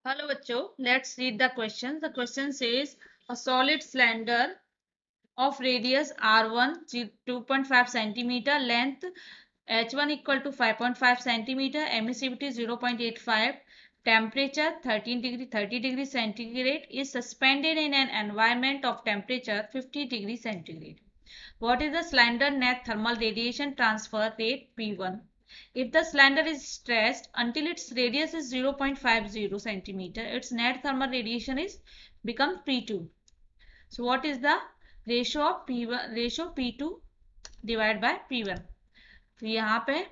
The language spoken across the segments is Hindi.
Hello bachcho, let's read the question. The question says a solid cylinder of radius r1 2.5 centimeter, length h1 equal to 5.5 centimeter, emissivity 0.85, temperature 30 degrees centigrade is suspended in an environment of temperature 50 degrees centigrade. What is the cylinder net thermal radiation transfer rate P1? If the cylinder is stretched until its radius is 0.50 centimeter, its net thermal radiation is become P2. So what is the ratio of P1 ratio P2 divided by P1? तो यहाँ पे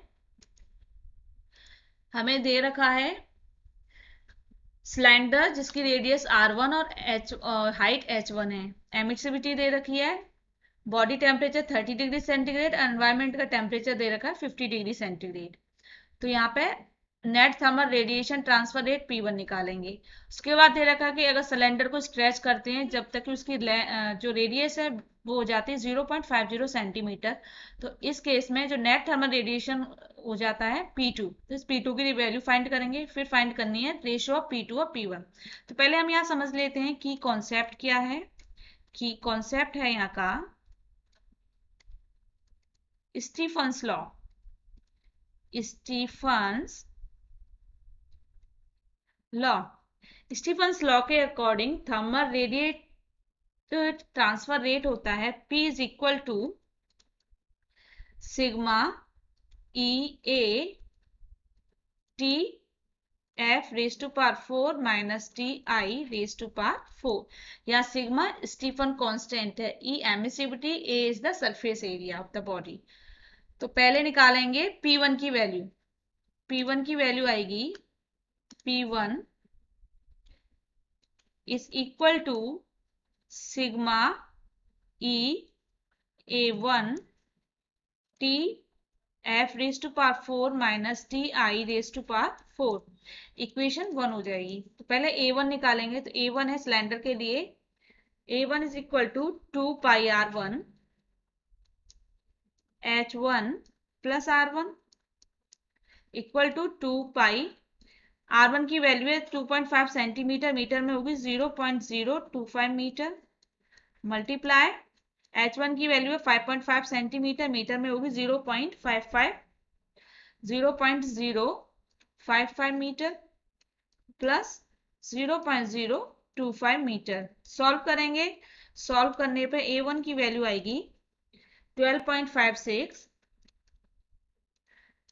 हमें दे रखा है सिलेंडर जिसकी रेडियस R1 और हाइट H1 है, एमिसिविटी दे रखी है, body temperature 30 degree centigrade, environment का टेम्परेचर दे रखा है 50 डिग्री सेंटीग्रेड। तो यहाँ पे net thermal radiation transfer rate P1 निकालेंगे। उसके बाद दे रखा है कि अगर सिलेंडर को स्ट्रेच करते हैं जब तक कि उसकी जो रेडियस है वो हो जाती है 0.50 सेंटीमीटर, तो इस केस में जो नेट थर्मल रेडिएशन हो जाता है P2। तो इस P2 की वैल्यू फाइंड करेंगे, फिर फाइंड करनी है रेशियो ऑफ P2 और P1। तो पहले हम यहाँ समझ लेते हैं कि कॉन्सेप्ट क्या है। कि कॉन्सेप्ट है यहाँ का स्टीफन्स लॉ। स्टीफन्स लॉ के according thermal radiate transfer rate होता है P is equal to sigma e A T f raise to power 4 minus T i raise to power 4। या सिग्मा स्टीफन कांस्टेंट है, e emissivity, A is the surface area of the body. तो पहले निकालेंगे P1 की वैल्यू। P1 की वैल्यू आएगी P1 is equal to sigma e a1 t f raised to power 4 minus t I raised to power 4। Equation 1 हो जाएगी। तो पहले a1 निकालेंगे। तो a1 है सिलेंडर के लिए, a1 is equal to 2 pi r1 h1 plus r1 equal to 2 pi R1 की वैल्यू है 2.5 सेंटीमीटर, मीटर में होगी 0.025 मीटर, मल्टीप्लाई H1 की वैल्यू है 5.5 सेंटीमीटर, मीटर में होगी 0.055 मीटर प्लस 0.025 मीटर। सॉल्व करेंगे। सॉल्व करने पे A1 की वैल्यू आएगी 12.56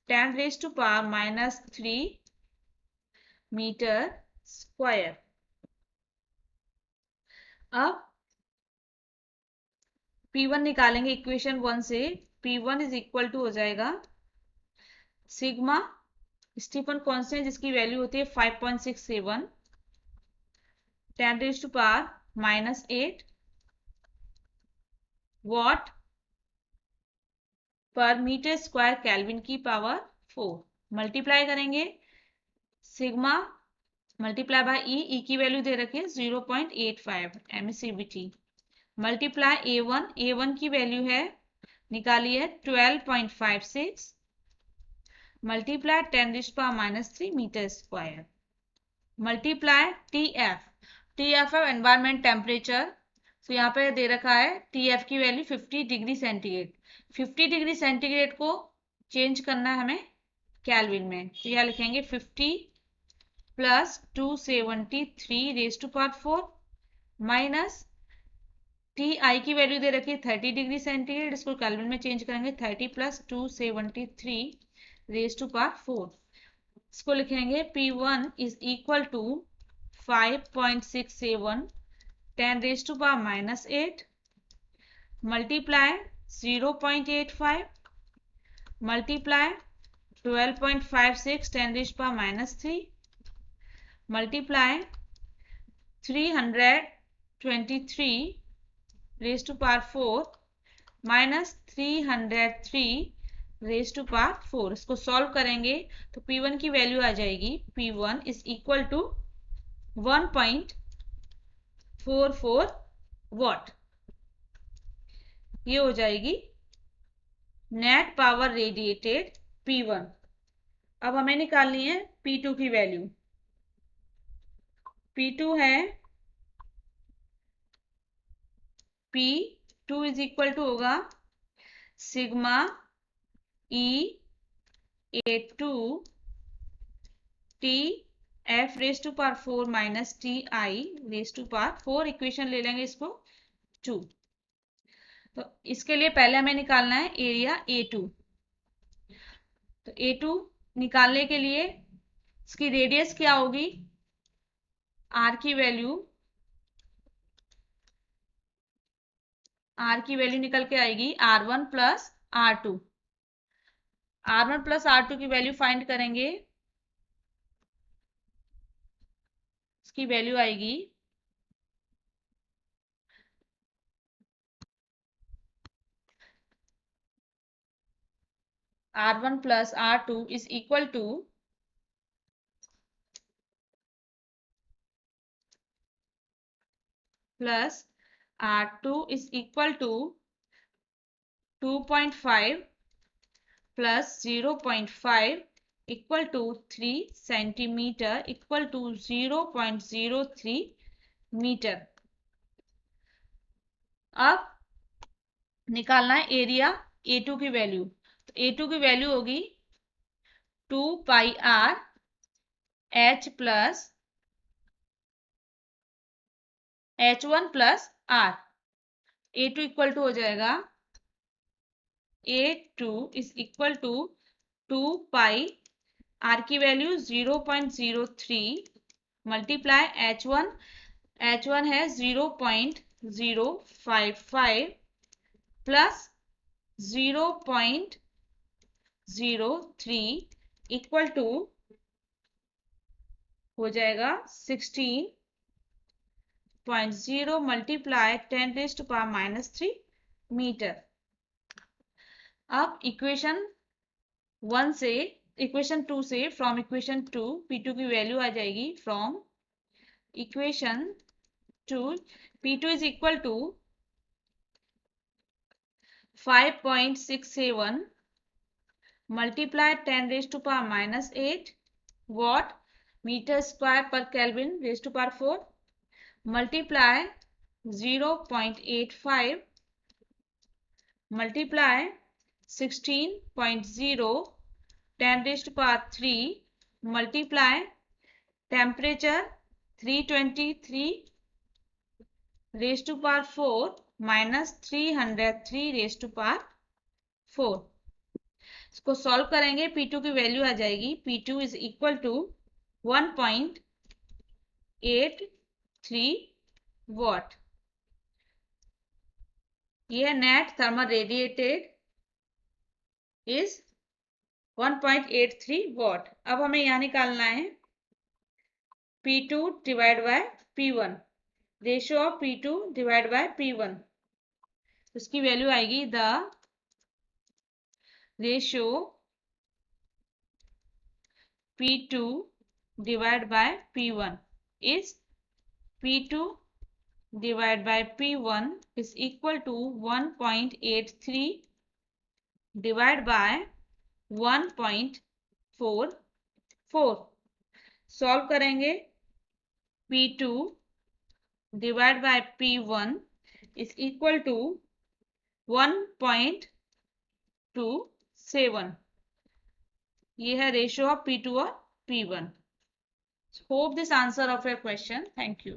10 raise to power -3 metre square. अब P1 निकालेंगे इक्वेशन 1 से। P1 इज इक्वल टू हो जाएगा सिग्मा स्टीफन कांस्टेंट जिसकी वैल्यू होती है 5.67 10 रेज टू पावर -8 वॉट पर मीटर स्क्वायर केल्विन की पावर 4। मल्टीप्लाई करेंगे सिग्मा मल्टीप्लाई बाय ई की वैल्यू दे रखे 0.85 एमिसिविटी, मल्टीप्लाई A1 की वैल्यू है निकाली है 12.56 multiply 10 raise power -3 metre square, multiply TF है एनवायरमेंट टेम्परेचर। तो यहाँ पे दे रखा है TF की value 50 degree centigrade. 50 degree centigrade को चेंज करना है हमें केल्विन में। तो यहाँ लिखेंगे 50 plus 273 raise to power 4 minus TI की वैल्यू दे रखी है 30 डिग्री सेंटीग्रेड, इसको केल्विन में चेंज करेंगे 30 प्लस 273 रेज़ टू पावर 4। इसको लिखेंगे P1 is equal to 5.67 10 raise to power -8 multiply 0.85 multiply 12.56 10 raise power -3 multiply 323 raise to power 4 minus 303 raise to power 4। इसको सॉल्व करेंगे तो P1 की वैल्यू आ जाएगी P1 is equal to 1.44 what. ये हो जाएगी नेट पावर रेडिएटेड P1। अब हमें निकालनी है P2 की वैल्यू। P2 है P2 इज इक्वल टू होगा sigma E A2 T F raise to power 4 minus T I raise to power 4, equation ले लेंगे इसको 2। तो इसके लिए पहले हमें निकालना है एरिया A2। तो A2 निकालने के लिए इसकी रेडियस क्या होगी, R की वैल्यू निकल के आएगी R1 plus R2। R1 plus R2 की वैल्यू फाइंड करेंगे, इसकी वैल्यू आएगी R1 plus R2 is equal to plus R2 is equal to 2.5 plus 0.5 equal to 3 centimetre equal to 0.03 metre. अब निकालना है एरिया A2 की वैल्यू। तो A2 की वैल्यू होगी 2 pi R H plus H1 plus R। A2 equal to हो जाएगा A2 is equal to 2 pi R की वैल्यू 0.03 मल्टीप्लाई H1 है 0.055 प्लस 0.03 इक्वल टू हो जाएगा 16.0 multiply 10 raise to power minus 3 metre. अब इक्वेशन 2 से फ्रॉम इक्वेशन 2 P2 की वैल्यू आ जाएगी from equation 2 P2 is equal to 5.67 multiply 10 raise to power minus 8 watt metre square per kelvin raise to power 4 multiply 0.85 multiply 16.0 10 raise to power 3 multiply temperature 323 raise to power 4 minus 303 raise to power 4। इसको सॉल्व करेंगे P2 की वैल्यू आ जाएगी P2 is equal to 1.83 watt. यह net thermal radiated is 1.83 watt. अब हमें यहां निकालना है P2 divide by P1, ratio of P2 divide by P1। उसकी वैल्यू आएगी the ratio P2 divided by P1 is P2 divided by P1 is equal to 1.83 divided by 1.44। Solve करेंगे P2 divided by P1 is equal to 1.27। ये है रेशियो ऑफ P2 और P1। Hope this answer of your question. Thank you.